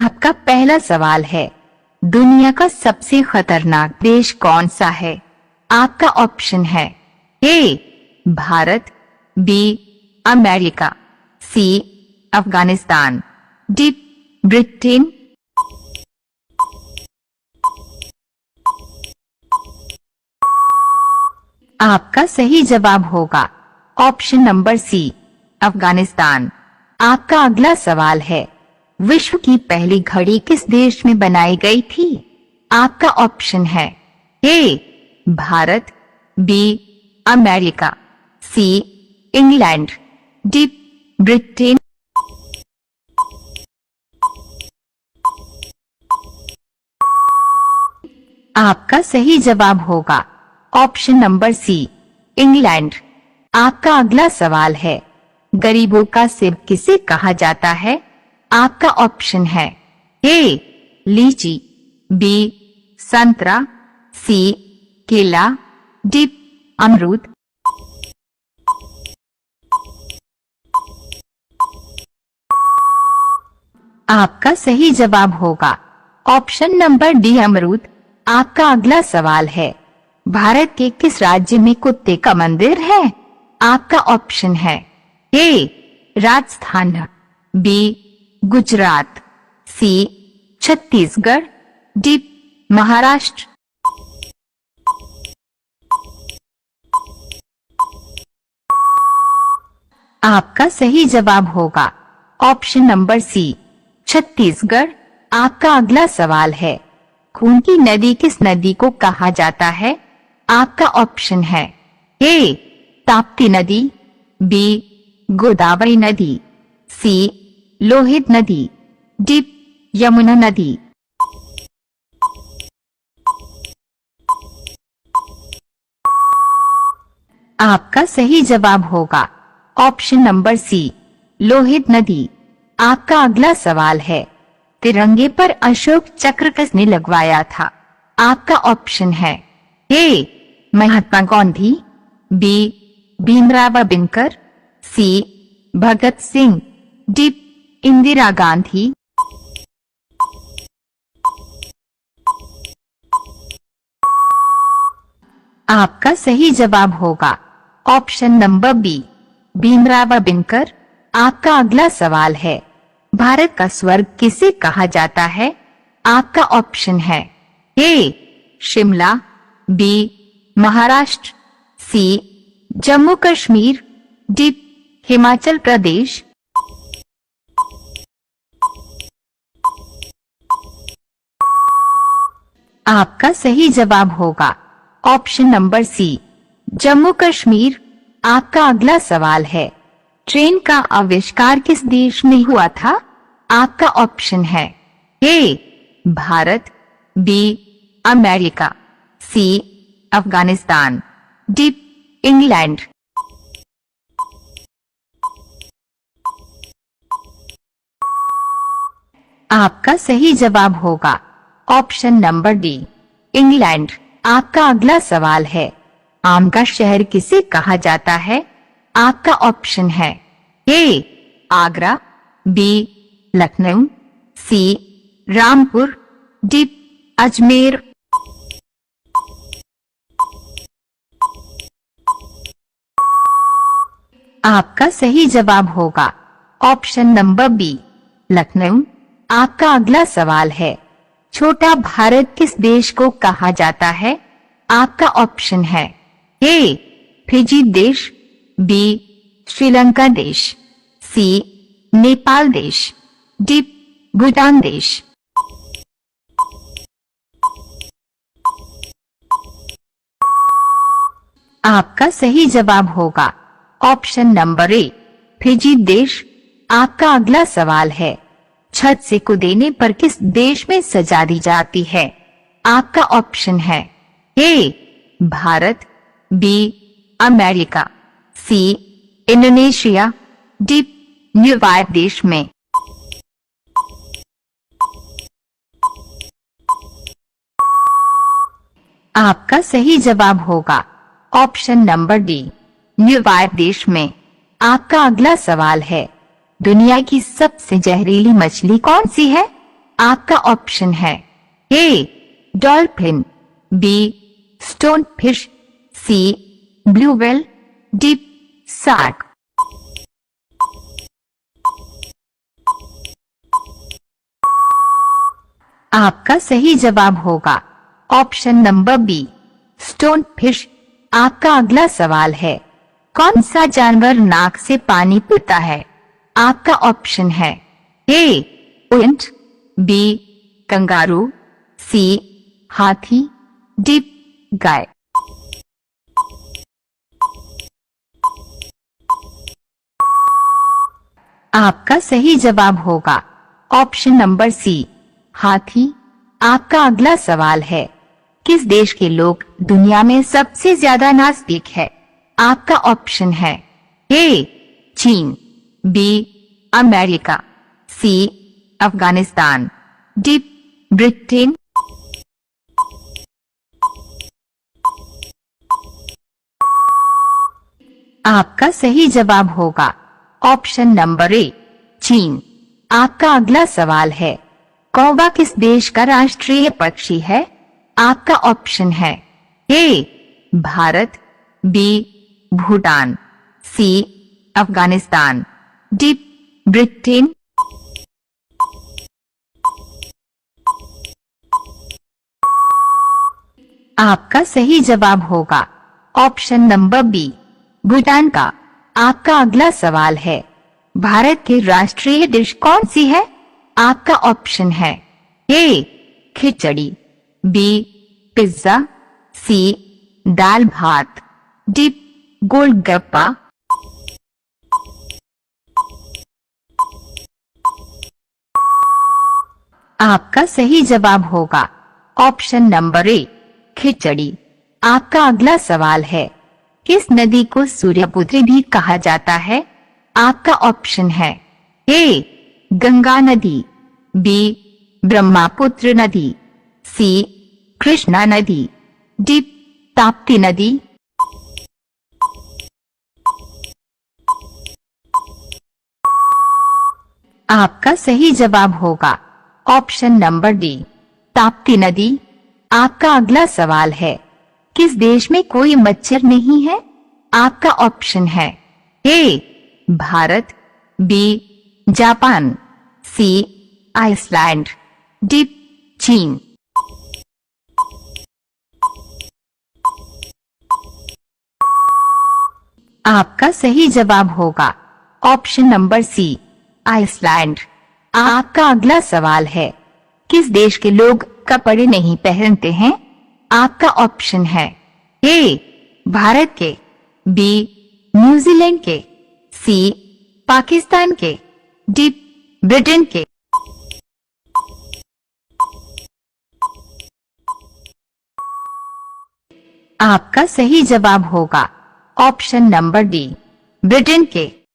आपका पहला सवाल है, दुनिया का सबसे खतरनाक देश कौन सा है? आपका ऑप्शन है A Bharat, B America, C Afghanistan, D Britain. आपका सही जवाब होगा ऑप्शन नंबर सी अफगानिस्तान। आपका अगला सवाल है, विश्व की पहली घड़ी किस देश में बनाई गई थी? आपका ऑप्शन है A Bharat, B America, C England, D Britain. आपका सही जवाब होगा ऑप्शन नंबर सी इंग्लैंड। आपका अगला सवाल है, गरीबों का सेब किसे कहा जाता है? आपका ऑप्शन है ए लीची, बी संतरा, सी केला, डी अमरूद। आपका सही जवाब होगा ऑप्शन नंबर डी अमरूद। आपका अगला सवाल है, भारत के किस राज्य में कुत्ते का मंदिर है? आपका ऑप्शन है ए राजस्थान, बी गुजरात, सी छत्तीसगढ़, डी महाराष्ट्र। आपका सही जवाब होगा ऑप्शन नंबर सी छत्तीसगढ़। आपका अगला सवाल है, खून की नदी किस नदी को कहा जाता है? आपका ऑप्शन है ए ताप्ती नदी, बी गोदावरी नदी, सी लोहित नदी, डी यमुना नदी। आपका सही जवाब होगा ऑप्शन नंबर सी लोहित नदी। आपका अगला सवाल है, तिरंगे पर अशोक चक्र किसने लगवाया था? आपका ऑप्शन है A Mahatma Gandhi, B Bhimrao Ambedkar, C Bhagat Singh, D Indira Gandhi. आपका सही जवाब होगा option number B Bhimrao Ambedkar. आपका अगला सवाल है, भारत का स्वर्ग किसे कहा जाता है? आपका ऑप्शन है A Shimla, B Maharashtra, C Jammu Kashmir, D Himachal Pradesh. आपका सही जवाब होगा option number C Jammu Kashmir. आपका अगला सवाल है, ट्रेन का आविष्कार किस देश में हुआ था? आपका ऑप्शन है A Bharat, B America, C Afghanistan, D England. आपका सही जवाब होगा ऑप्शन नंबर डी इंग्लैंड। आपका अगला सवाल है, आम का शहर किसे कहा जाता है? आपका ऑप्शन है ए आगरा, बी लखनऊ, सी रामपुर, डी अजमेर। आपका सही जवाब होगा ऑप्शन नंबर बी लखनऊ। आपका अगला सवाल है, छोटा भारत किस देश को कहा जाता है? आपका ऑप्शन है ए फिजी देश, बी श्रीलंका देश, सी नेपाल देश, डी भूटान देश। आपका सही जवाब होगा ऑप्शन नंबर ए फिजी देश। आपका अगला सवाल है, छत से कूदने पर किस देश में सजा दी जाती है? आपका ऑप्शन है A Bharat, B America, C Indonesia, D New York देश में। आपका सही जवाब होगा ऑप्शन नंबर डी न्यूयॉर्क देश में। आपका अगला सवाल है, दुनिया की सबसे जहरीली मछली कौन सी है? आपका ऑप्शन है A dolphin, B stone fish, C blue whale, D shark. आपका सही जवाब होगा option number B stone fish. आपका अगला सवाल है, कौन सा जानवर नाक से पानी पीता है? आपका ऑप्शन है ए ऊंट, बी कंगारू, सी हाथी, डी गाय। आपका सही जवाब होगा ऑप्शन नंबर सी हाथी। आपका अगला सवाल है, किस देश के लोग दुनिया में सबसे ज्यादा नास्तिक है? आपका ऑप्शन है ए चीन, बी अमेरिका, सी अफगानिस्तान, डी ब्रिटेन। आपका सही जवाब होगा ऑप्शन नंबर ए चीन। आपका अगला सवाल है, कौवा किस देश का राष्ट्रीय पक्षी है? आपका ऑप्शन है A Bharat, B Bhutan, C Afghanistan, D Britain. आपका सही जवाब होगा ऑप्शन नंबर बी भूटान का। आपका अगला सवाल है, भारत की राष्ट्रीय डिश कौन सी है? आपका ऑप्शन है ए खिचड़ी, बी पिज्जा, सी दाल भात, डी गोलगप्पा। आपका सही जवाब होगा ऑप्शन नंबर ए खिचड़ी। आपका अगला सवाल है, किस नदी को सूर्यपुत्री भी कहा जाता है? आपका ऑप्शन है ए गंगा नदी, बी ब्रह्मपुत्र नदी, सी कृष्णा नदी, डी ताप्ती नदी। आपका सही जवाब होगा ऑप्शन नंबर डी ताप्ती नदी। आपका अगला सवाल है, किस देश में कोई मच्छर नहीं है? आपका ऑप्शन है A Bharat, B Japan, C Iceland, D चीन। आपका सही जवाब होगा ऑप्शन नंबर सी आइसलैंड। आपका अगला सवाल है, किस देश के लोग कपड़े नहीं पहनते हैं? आपका ऑप्शन है ए भारत के, बी न्यूजीलैंड के, सी पाकिस्तान के, डी ब्रिटेन के। आपका सही जवाब होगा ऑप्शन नंबर डी ब्रिटेन के।